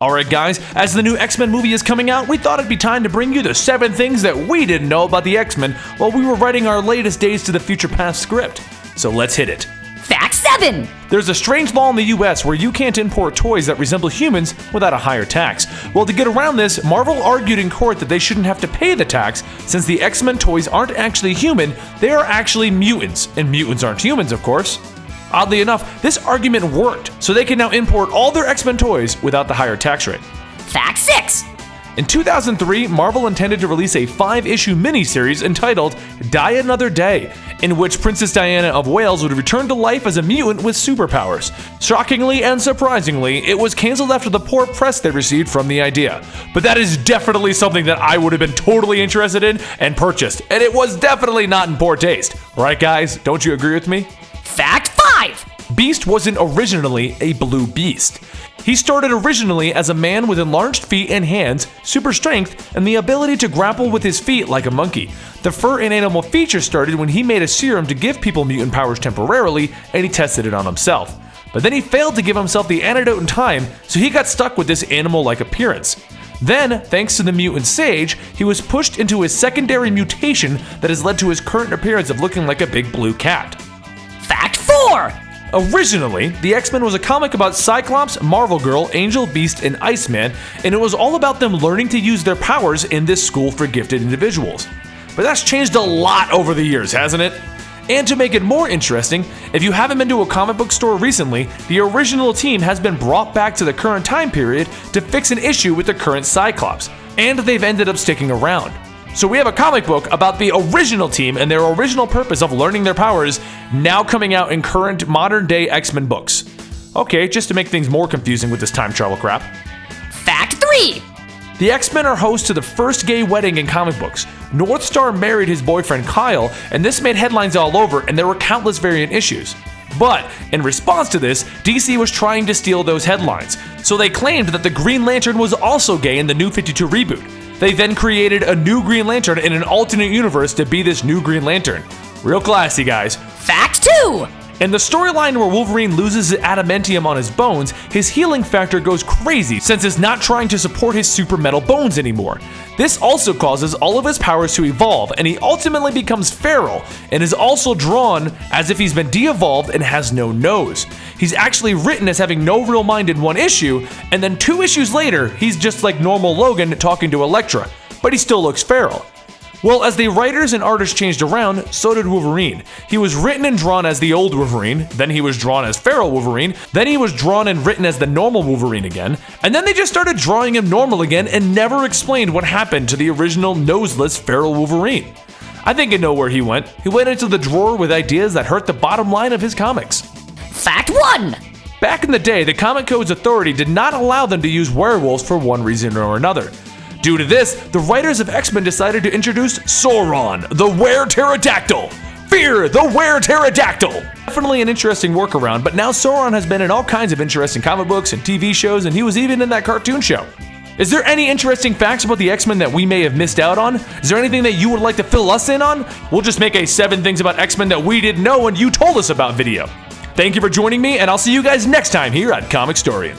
Alright guys, as the new X-Men movie is coming out, we thought it'd be time to bring you the 7 things that we didn't know about the X-Men while we were writing our latest Days to the Future Past script. So let's hit it. Fact 7! There's a strange law in the US where you can't import toys that resemble humans without a higher tax. Well, to get around this, Marvel argued in court that they shouldn't have to pay the tax since the X-Men toys aren't actually human, they are actually mutants, and mutants aren't humans, of course. Oddly enough, this argument worked, so they can now import all their X-Men toys without the higher tax rate. Fact 6! In 2003, Marvel intended to release a 5-issue miniseries entitled Die Another Day, in which Princess Diana of Wales would return to life as a mutant with superpowers. Shockingly and surprisingly, it was cancelled after the poor press they received from the idea. But that is definitely something that I would have been totally interested in and purchased, and it was definitely not in poor taste. Right guys, don't you agree with me? Fact 5! Beast wasn't originally a blue beast. He started originally as a man with enlarged feet and hands, super strength, and the ability to grapple with his feet like a monkey. The fur and animal feature started when he made a serum to give people mutant powers temporarily, and he tested it on himself. But then he failed to give himself the antidote in time, so he got stuck with this animal-like appearance. Then, thanks to the mutant Sage, he was pushed into his secondary mutation that has led to his current appearance of looking like a big blue cat. Fact 4! Originally, the X-Men was a comic about Cyclops, Marvel Girl, Angel, Beast, and Iceman, and it was all about them learning to use their powers in this school for gifted individuals. But that's changed a lot over the years, hasn't it? And to make it more interesting, if you haven't been to a comic book store recently, the original team has been brought back to the current time period to fix an issue with the current Cyclops, and they've ended up sticking around. So we have a comic book about the original team and their original purpose of learning their powers now coming out in current modern-day X-Men books. Okay, just to make things more confusing with this time travel crap. Fact 3! The X-Men are host to the first gay wedding in comic books. Northstar married his boyfriend Kyle, and this made headlines all over, and there were countless variant issues. But, in response to this, DC was trying to steal those headlines, so they claimed that the Green Lantern was also gay in the New 52 reboot. They then created a new Green Lantern in an alternate universe to be this new Green Lantern. Real classy, guys. Fact 2! In the storyline where Wolverine loses his adamantium on his bones, his healing factor goes crazy since it's not trying to support his super metal bones anymore. This also causes all of his powers to evolve, and he ultimately becomes feral, and is also drawn as if he's been de-evolved and has no nose. He's actually written as having no real mind in one issue, and then 2 issues later, he's just like normal Logan talking to Elektra, but he still looks feral. Well, as the writers and artists changed around, so did Wolverine. He was written and drawn as the old Wolverine, then he was drawn as feral Wolverine, then he was drawn and written as the normal Wolverine again, and then they just started drawing him normal again and never explained what happened to the original noseless feral Wolverine. I think I know where he went. He went into the drawer with ideas that hurt the bottom line of his comics. Fact 1! Back in the day, the Comic Code's authority did not allow them to use werewolves for one reason or another. Due to this, the writers of X-Men decided to introduce Sauron, the Were-Pterodactyl. Fear the Were-Pterodactyl! Definitely an interesting workaround, but now Sauron has been in all kinds of interesting comic books and TV shows, and he was even in that cartoon show. Is there any interesting facts about the X-Men that we may have missed out on? Is there anything that you would like to fill us in on? We'll just make a 7 things about X-Men that we didn't know and you told us about video. Thank you for joining me, and I'll see you guys next time here at Comicstorian.